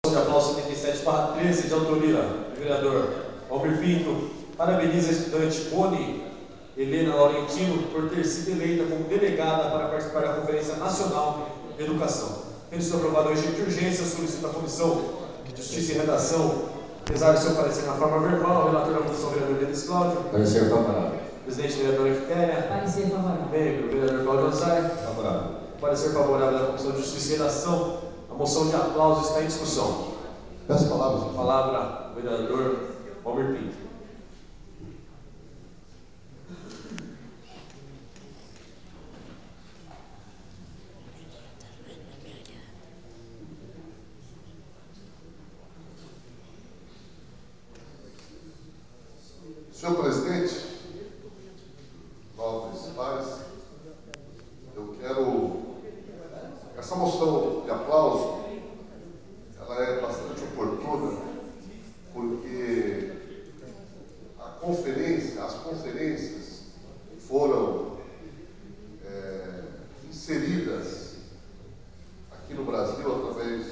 De aplauso 77/13, de autoria do vereador Almir Pinto, parabeniza a estudante Boni Helena Laurentino por ter sido eleita como delegada para participar da Conferência Nacional de Educação. Tendo sido aprovado hoje de urgência, solicita a Comissão de Justiça e Redação, apesar do seu parecer na forma verbal, o relator da Comissão, vereador Denis Cláudio. Parecer favorável. Presidente, vereadora Quitéria. Parecer favorável. Membro, vereador Cláudio Osai. Favorável. Parecer favorável da Comissão de Justiça e Redação. A moção de aplauso está em discussão. Peço palavras. A palavra, o vereador Almir Pinto. Senhor presidente, nobres pares, eu quero... Essa moção de aplauso, ela é bastante oportuna, porque as conferências foram inseridas aqui no Brasil através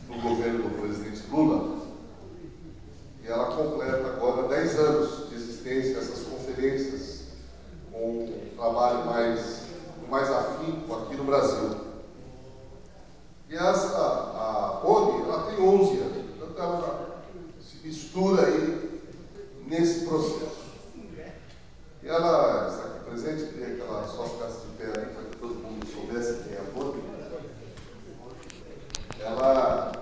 do governo do presidente Lula, e ela completa agora 10 anos de existência dessas conferências, com um trabalho mais afinco aqui no Brasil. E a ONI, ela tem 11 anos, portanto ela se mistura aí nesse processo. E ela, está aqui presente, queria que ela só ficasse de pé aí, para que todo mundo soubesse quem é a ONI. Ela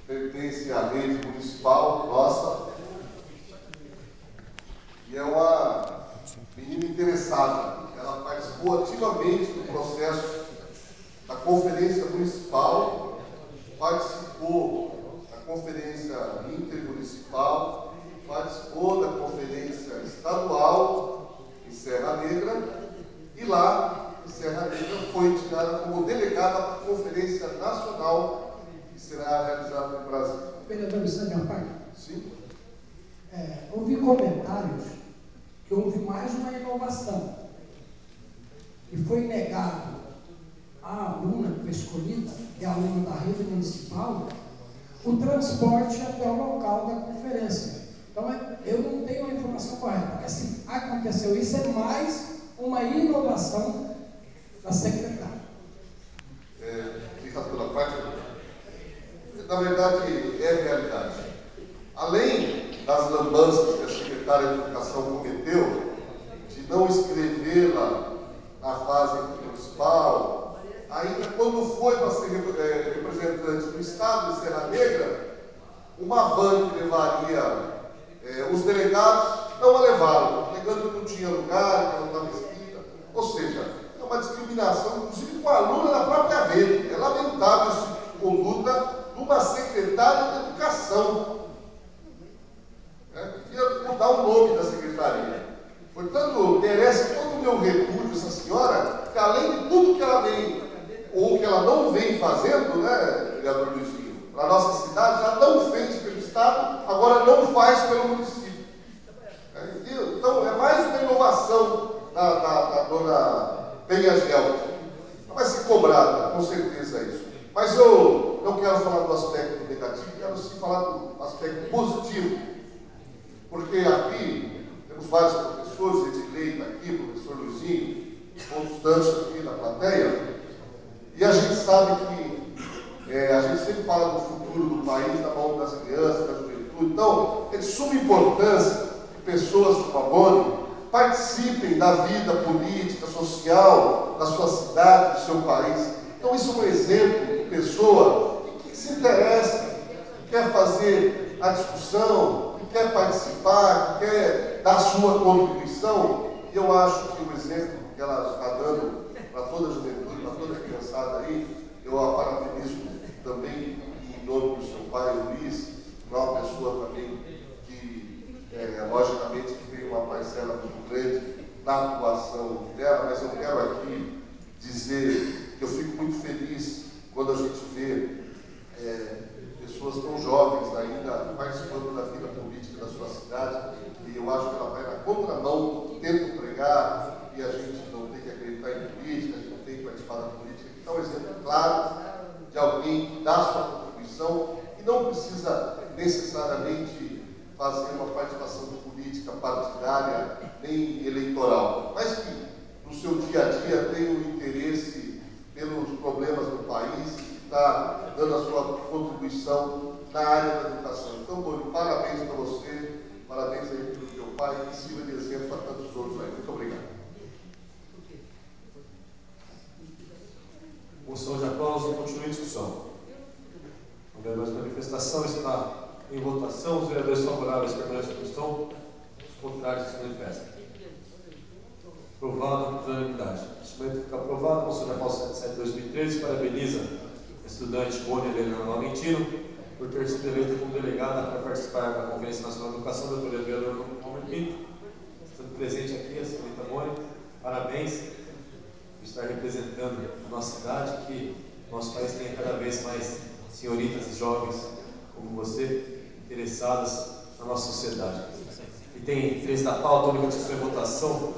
pertence à rede municipal nossa e é uma menina interessada. Ela participou ativamente do processo da Conferência Municipal, participou da Conferência Intermunicipal, participou da Conferência Estadual em Serra Negra e lá, em Serra Negra, foi indicada como delegada para a Conferência Nacional que será realizada no Brasil. Vereador Vicente, minha parte? Sim. Houve comentários que houve mais uma inovação e foi negado à aluna que foi escolhida, que é a aluna da rede municipal, o transporte até o local da conferência. Então, eu não tenho a informação correta. Se aconteceu isso, é mais uma inovação da secretária. Obrigado pela parte. Na verdade, é realidade. Além das lambanças que a secretária de Educação cometeu, de não escrevê-la na fase municipal, ainda quando foi para ser representante do Estado de Serra Negra, uma van que levaria os delegados, não a levaram, alegando que não tinha lugar, que ela não estava escrita. Ou seja, é uma discriminação, inclusive com a aluna da própria rede. É lamentável esse tipo de conduta de uma secretária de Educação. Queria mudar o nome da secretaria. Portanto, merece todo o meu repúdio essa senhora, que além de tudo que ela vem, ou que ela não vem fazendo, né, vereador Luizinho, para a nossa cidade, já não fez pelo Estado, agora não faz pelo município. Então, é mais uma inovação da dona Penha Gel. Vai ser cobrada, com certeza, isso. Mas eu não quero falar do aspecto negativo, quero sim falar do aspecto positivo. Porque aqui temos vários professores, Edilei está aqui, professor Luizinho, outros tantos aqui na plateia, e a gente sabe que a gente sempre fala do futuro do país na mão das crianças, da juventude. Então, é de suma importância que pessoas como a Boni participem da vida política, social, da sua cidade, do seu país. Então, isso é um exemplo de pessoa que se interessa, que quer fazer a discussão, que quer participar, que quer dar sua contribuição. E eu acho que o exemplo que ela está dando para toda a juventude, para toda a criançada aí, eu a parabenizo também em nome do seu pai, Luiz, uma pessoa também que, logicamente, que tem uma parcela muito grande na atuação dela, mas eu quero aqui dizer que eu fico muito feliz quando a gente vê pessoas tão jovens ainda participando da vida política da sua cidade, e eu acho que ela vai na contramão, tenta pregar, e a gente não tem que acreditar em política, a gente não tem que participar da política. Então, um exemplo claro de alguém que dá sua contribuição e não necessariamente fazer uma participação política partidária nem eleitoral, mas que no seu dia a dia tem um interesse pelos problemas do país e está dando a sua contribuição na área da educação. Então, Doni, parabéns para você, parabéns aí pelo teu pai, que sirva de exemplo para tantos outros aí. Muito obrigado. Moção de aplauso, continua em discussão. Não havendo mais manifestação, está em votação. Os vereadores favoráveis permanecem como estão, os contrários se manifestam. Aprovado por unanimidade. Neste momento fica aprovado a moção de aplauso 77/2013, parabeniza a estudante Boni Helena Laurentino por ter sido eleita como delegada para participar da Conferência Nacional de Educação da autoria do vereador Romero Pinto. Estando presente aqui a senhorita Boni, parabéns por estar representando a nossa cidade, que nosso país tenha cada vez mais senhoritas e jovens como você, interessadas na nossa sociedade. E tem interesse da pauta, única discussão e votação.